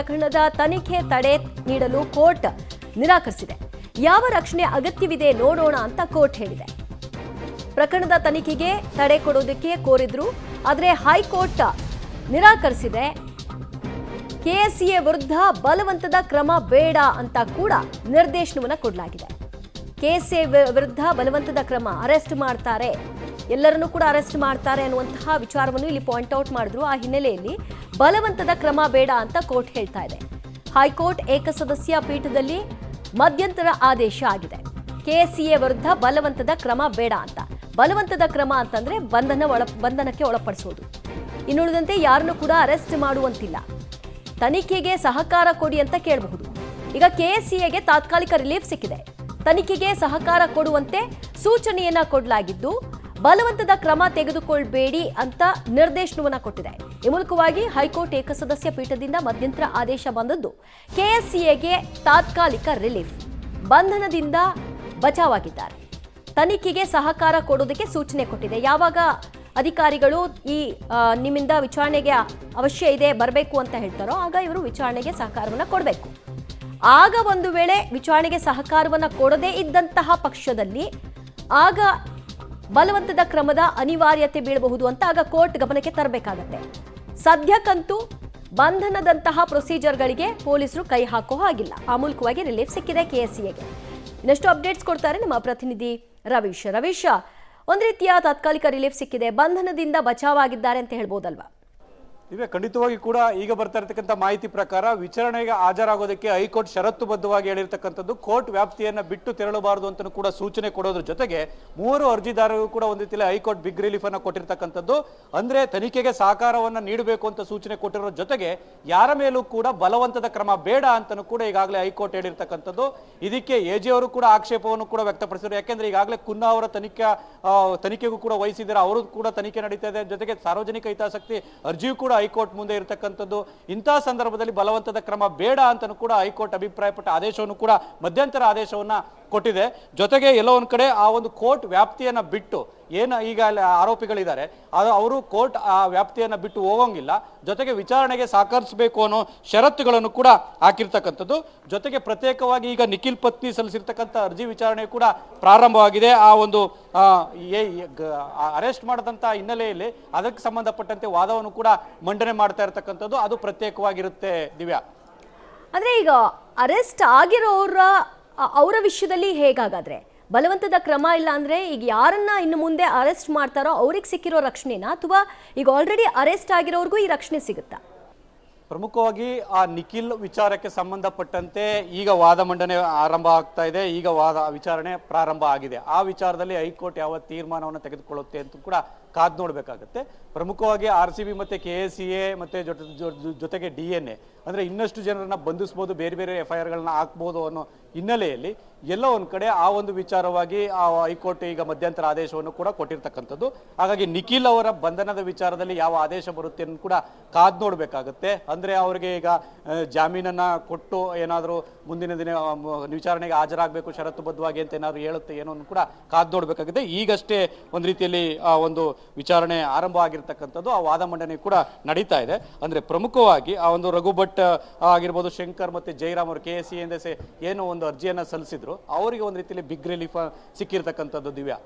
ಪ್ರಕರಣದ ತನಿಖೆ ತಡೆ ನೀಡಲು ಕೋರ್ಟ್ ನಿರಾಕರಿಸಿದೆ. ಯಾವ ರಕ್ಷಣೆ ಅಗತ್ಯವಿದೆ ನೋಡೋಣ ಅಂತ ಕೋರ್ಟ್ ಹೇಳಿದೆ. ಪ್ರಕರಣದ ತನಿಖೆಗೆ ತಡೆ ಕೊಡೋದಕ್ಕೆ ಕೋರಿದ್ರು, ಆದರೆ ಹೈಕೋರ್ಟ್ ನಿರಾಕರಿಸಿದೆ. ಕೆಎಸ್ಸಿಎ ವಿರುದ್ಧ ಬಲವಂತದ ಕ್ರಮ ಬೇಡ ಅಂತ ಕೂಡ ನಿರ್ದೇಶನವನ್ನು ಕೊಡಲಾಗಿದೆ. ಕೆಎಸ್ಸಿಎ ವಿರುದ್ಧ ಬಲವಂತದ ಕ್ರಮ, ಅರೆಸ್ಟ್ ಮಾಡ್ತಾರೆ, ಎಲ್ಲರನ್ನೂ ಕೂಡ ಅರೆಸ್ಟ್ ಮಾಡ್ತಾರೆ ಅನ್ನುವಂತಹ ವಿಚಾರವನ್ನು ಇಲ್ಲಿ ಪಾಯಿಂಟ್ ಔಟ್ ಮಾಡಿದ್ರು. ಆ ಹಿನ್ನೆಲೆಯಲ್ಲಿ ಬಲವಂತದ ಕ್ರಮ ಬೇಡ ಅಂತ ಕೋರ್ಟ್ ಹೇಳ್ತಾ ಇದೆ. ಹೈಕೋರ್ಟ್ ಏಕಸದಸ್ಯ ಪೀಠದಲ್ಲಿ ಮಧ್ಯಂತರ ಆದೇಶ ಆಗಿದೆ. ಕೆಎಸ್ಸಿಎ ವಿರುದ್ಧ ಬಲವಂತದ ಕ್ರಮ ಬೇಡ ಅಂತ. ಬಲವಂತದ ಕ್ರಮ ಅಂತಂದ್ರೆ ಬಂಧನಕ್ಕೆ ಒಳಪಡಿಸೋದು. ಇನ್ನುಳಿದಂತೆ ಯಾರನ್ನು ಕೂಡ ಅರೆಸ್ಟ್ ಮಾಡುವಂತಿಲ್ಲ. ತನಿಖೆಗೆ ಸಹಕಾರ ಕೊಡಿ ಅಂತ ಕೇಳಬಹುದು. ಈಗ ಕೆಎಸ್ಸಿಎಗೆ ತಾತ್ಕಾಲಿಕ ರಿಲೀಫ್ ಸಿಕ್ಕಿದೆ. ತನಿಖೆಗೆ ಸಹಕಾರ ಕೊಡುವಂತೆ ಸೂಚನೆಯನ್ನ ಕೊಡಲಾಗಿದ್ದು, ಬಲವಂತದ ಕ್ರಮ ತೆಗೆದುಕೊಳ್ಬೇಡಿ ಅಂತ ನಿರ್ದೇಶನವನ್ನ ಕೊಟ್ಟಿದೆ. ಈ ಮೂಲಕವಾಗಿ ಹೈಕೋರ್ಟ್ ಏಕಸದಸ್ಯ ಪೀಠದಿಂದ ಮಧ್ಯಂತರ ಆದೇಶ ಬಂದದ್ದು ಕೆಎಸ್ಸಿಎಗೆ ತಾತ್ಕಾಲಿಕ ರಿಲೀಫ್. ಬಂಧನದಿಂದ ಬಚಾವಾಗಿದ್ದಾರೆ. ತನಿಖೆಗೆ ಸಹಕಾರ ಕೊಡೋದಕ್ಕೆ ಸೂಚನೆ ಕೊಟ್ಟಿದೆ. ಯಾವಾಗ ಅಧಿಕಾರಿಗಳು ನಿಮ್ಮಿಂದ ವಿಚಾರಣೆಗೆ ಅವಶ್ಯ ಇದೆ ಬರಬೇಕು ಅಂತ ಹೇಳ್ತಾರೋ ಆಗ ಇವರು ವಿಚಾರಣೆಗೆ ಸಹಕಾರವನ್ನು ಕೊಡಬೇಕು. ಆಗ ಒಂದು ವೇಳೆ ವಿಚಾರಣೆಗೆ ಸಹಕಾರವನ್ನು ಕೊಡದೇ ಇದ್ದಂತಹ ಪಕ್ಷದಲ್ಲಿ ಆಗ ಬಲವಂತದ ಕ್ರಮದ ಅನಿವಾರ್ಯತೆ ಬೀಳಬಹುದು ಅಂತ ಆಗ ಕೋರ್ಟ್ ಗಮನಕ್ಕೆ ತರಬೇಕಾಗತ್ತೆ. ಸದ್ಯಕ್ಕಂತೂ ಬಂಧನದಂತಹ ಪ್ರೊಸೀಜರ್ಗಳಿಗೆ ಪೊಲೀಸರು ಕೈ ಹಾಕೋ ಹಾಗಿಲ್ಲ. ಆ ಮೂಲಕವಾಗಿ ರಿಲೀಫ್ ಸಿಕ್ಕಿದೆ ಕೆಎಸ್ಸಿಎಗೆ. ಇನ್ನಷ್ಟು ಅಪ್ಡೇಟ್ಸ್ ಕೊಡ್ತಾರೆ ನಮ್ಮ ಪ್ರತಿನಿಧಿ ರವೀಶ್, ಒಂದು ರೀತಿಯ ತಾತ್ಕಾಲಿಕ ರಿಲೀಫ್ ಸಿಕ್ಕಿದೆ, ಬಂಧನದಿಂದ ಬಚಾವಾಗಿದ್ದಾರೆ ಅಂತ ಹೇಳ್ಬೋದಲ್ವಾ? ಇವೇ ಖಂಡಿತವಾಗಿ ಕೂಡ ಈಗ ಬರ್ತಾ ಇರತಕ್ಕಂಥ ಮಾಹಿತಿ ಪ್ರಕಾರ ವಿಚಾರಣೆಗೆ ಹಾಜರಾಗೋದಕ್ಕೆ ಹೈಕೋರ್ಟ್ ಷರತ್ತುಬದ್ಧವಾಗಿ ಹೇಳಿರ್ತಕ್ಕಂಥದ್ದು ಕೋರ್ಟ್ ವ್ಯಾಪ್ತಿಯನ್ನ ಬಿಟ್ಟು ತೆರಳಬಾರದು ಅಂತ ಕೂಡ ಸೂಚನೆ ಕೊಡೋದ್ರ ಜೊತೆಗೆ ಮೂವರು ಅರ್ಜಿದಾರರಿಗೂ ಕೂಡ ಒಂದು ರೀತಿಯಲ್ಲಿ ಹೈಕೋರ್ಟ್ ಬಿಗ್ ರಿಲೀಫ್ ಅನ್ನ ಕೊಟ್ಟಿರ್ತಕ್ಕಂಥದ್ದು. ಅಂದ್ರೆ ತನಿಖೆಗೆ ಸಹಕಾರವನ್ನ ನೀಡಬೇಕು ಅಂತ ಸೂಚನೆ ಕೊಟ್ಟಿರೋ ಜೊತೆಗೆ ಯಾರ ಮೇಲೂ ಕೂಡ ಬಲವಂತದ ಕ್ರಮ ಬೇಡ ಅಂತನೂ ಕೂಡ ಈಗಾಗಲೇ ಹೈಕೋರ್ಟ್ ಹೇಳಿರ್ತಕ್ಕಂಥದ್ದು. ಇದಕ್ಕೆ ಎಜಿ ಅವರು ಕೂಡ ಆಕ್ಷೇಪವನ್ನು ಕೂಡ ವ್ಯಕ್ತಪಡಿಸಿದ್ರು. ಯಾಕೆಂದ್ರೆ ಈಗಾಗಲೇ ಕುನ್ನಾ ಅವರ ತನಿಖೆಗೂ ಕೂಡ ವಹಿಸಿದ್ದಾರೆ, ಅವರು ಕೂಡ ತನಿಖೆ ನಡೀತಾ ಇದೆ. ಜೊತೆಗೆ ಸಾರ್ವಜನಿಕ ಹಿತಾಸಕ್ತಿ ಅರ್ಜಿಯೂ ಕೂಡ ಹೈಕೋರ್ಟ್ ಮುಂದೆ ಇರತಕ್ಕಂಥದ್ದು. ಇಂತಹ ಸಂದರ್ಭದಲ್ಲಿ ಬಲವಂತದ ಕ್ರಮ ಬೇಡ ಅಂತನೂ ಕೂಡ ಹೈಕೋರ್ಟ್ ಅಭಿಪ್ರಾಯಪಟ್ಟ ಆದೇಶವನ್ನು ಕೂಡ ಮಧ್ಯಂತರ ಆದೇಶವನ್ನ ಕೊಟ್ಟಿದೆ. ಜೊತೆಗೆ ಎಲ್ಲೋ ಒಂದ್ ಕಡೆ ಆ ಒಂದು ಕೋರ್ಟ್ ವ್ಯಾಪ್ತಿಯನ್ನ ಬಿಟ್ಟು ಏನು ಈಗ ಆರೋಪಿಗಳಿದ್ದಾರೆ ಅವರು ಕೋರ್ಟ್ ಆ ವ್ಯಾಪ್ತಿಯನ್ನ ಬಿಟ್ಟು ಹೋಗೋಂಗಿಲ್ಲ. ಜೊತೆಗೆ ವಿಚಾರಣೆಗೆ ಸಹಕರಿಸಬೇಕು ಅನ್ನೋ ಷರತ್ತುಗಳನ್ನು ಕೂಡ ಹಾಕಿರ್ತಕ್ಕಂಥದ್ದು. ಜೊತೆಗೆ ಪ್ರತ್ಯೇಕವಾಗಿ ಈಗ ನಿಖಿಲ್ ಪತ್ನಿ ಸಲ್ಲಿಸಿರ್ತಕ್ಕಂಥ ಅರ್ಜಿ ವಿಚಾರಣೆ ಕೂಡ ಪ್ರಾರಂಭವಾಗಿದೆ. ಆ ಒಂದು ಅರೆಸ್ಟ್ ಮಾಡದಂತ ಹಿನ್ನೆಲೆಯಲ್ಲಿ ಅದಕ್ಕೆ ಸಂಬಂಧಪಟ್ಟಂತೆ ವಾದವನ್ನು ಕೂಡ ಮಂಡನೆ ಮಾಡ್ತಾ ಇರತಕ್ಕಂಥದ್ದು. ಅದು ಪ್ರತ್ಯೇಕವಾಗಿರುತ್ತೆ ದಿವ್ಯಾ. ಅಂದ್ರೆ ಈಗ ಅರೆಸ್ಟ್ ಅವರ ವಿಷಯದಲ್ಲಿ ಹೇಗಾಗಾದ್ರೆ ಬಲವಂತದ ಕ್ರಮ ಇಲ್ಲ ಅಂದ್ರೆ ಈಗ ಯಾರನ್ನ ಇನ್ನು ಮುಂದೆ ಅರೆಸ್ಟ್ ಮಾಡ್ತಾರೋ ಅವ್ರಿಗೆ ಸಿಕ್ಕಿರೋ ರಕ್ಷಣೆನಾ, ಅಥವಾ ಈಗ ಆಲ್ರೆಡಿ ಅರೆಸ್ಟ್ ಆಗಿರೋರ್ಗೂ ಈ ರಕ್ಷಣೆ ಸಿಗುತ್ತಾ? ಪ್ರಮುಖವಾಗಿ ಆ ನಿಖಿಲ್ ವಿಚಾರಕ್ಕೆ ಸಂಬಂಧಪಟ್ಟಂತೆ ಈಗ ವಾದ ಮಂಡನೆ ಆರಂಭ ಆಗ್ತಾ ಇದೆ. ಈಗ ವಿಚಾರಣೆ ಪ್ರಾರಂಭ ಆಗಿದೆ. ಆ ವಿಚಾರದಲ್ಲಿ ಹೈಕೋರ್ಟ್ ಯಾವ ತೀರ್ಮಾನವನ್ನು ತೆಗೆದುಕೊಳ್ಳುತ್ತೆ ಅಂತ ಕೂಡ ಕಾದ್ ನೋಡ್ಬೇಕಾಗತ್ತೆ. ಪ್ರಮುಖವಾಗಿ RCB ಮತ್ತೆ KSCA ಮತ್ತೆ ಜೊತೆಗೆ DNA ಅಂದ್ರೆ ಇನ್ನಷ್ಟು ಜನರನ್ನ ಬಂಧಿಸಬಹುದು, ಬೇರೆ ಬೇರೆ FIR ಗಳನ್ನ ಹಾಕ್ಬಹುದು ಅನ್ನೋ ಹಿನ್ನೆಲೆಯಲ್ಲಿ ಎಲ್ಲ ಒಂದ್ ಕಡೆ ಆ ಒಂದು ವಿಚಾರವಾಗಿ ಆ ಹೈಕೋರ್ಟ್ ಈಗ ಮಧ್ಯಂತರ ಆದೇಶವನ್ನು ಕೂಡ ಕೊಟ್ಟಿರ್ತಕ್ಕಂಥದ್ದು. ಹಾಗಾಗಿ ನಿಖಿಲ್ ಅವರ ಬಂಧನದ ವಿಚಾರದಲ್ಲಿ ಯಾವ ಆದೇಶ ಬರುತ್ತೆ ಅನ್ನೋದು ಕೂಡ ಕಾದ್ ನೋಡ್ಬೇಕಾಗತ್ತೆ. ಅಂದ್ರೆ ಅವರಿಗೆ ಈಗ ಜಾಮೀನನ್ನ ಕೊಟ್ಟು ಏನಾದರೂ ಮುಂದಿನ ದಿನ ವಿಚಾರಣೆಗೆ ಹಾಜರಾಗಬೇಕು ಷರತ್ತುಬದ್ಧವಾಗಿ ಅಂತ ಏನಾದ್ರು ಹೇಳುತ್ತೆ ಏನೋ ಕೂಡ ಕಾದ್ ನೋಡ್ಬೇಕಾಗುತ್ತೆ. ಈಗಷ್ಟೇ ಒಂದ್ ರೀತಿಯಲ್ಲಿ ಆ ಒಂದು ವಿಚಾರಣೆ ಆರಂಭ ಆಗಿರ್ತಕ್ಕಂಥದ್ದು. ಆ ವಾದ ಮಂಡನೆ ಕೂಡ ನಡೀತಾ ಇದೆ. ಅಂದ್ರೆ ಪ್ರಮುಖವಾಗಿ ಆ ಒಂದು ರಘು ಭಟ್ ಆಗಿರ್ಬೋದು, ಶಂಕರ್ ಮತ್ತೆ ಜೈರಾಮ್ ಅವರು KSCA ಏನೋ ಒಂದು ಅರ್ಜಿಯನ್ನ ಸಲ್ಲಿಸಿದ್ರು, ಅವರಿಗೆ ಒಂದು ರೀತಿಯಲ್ಲಿ ಬಿಗ್ ರಿಲೀಫ್ ಸಿಕ್ಕಿರ್ತಕ್ಕಂಥದ್ದು ದಿವ್ಯಾ.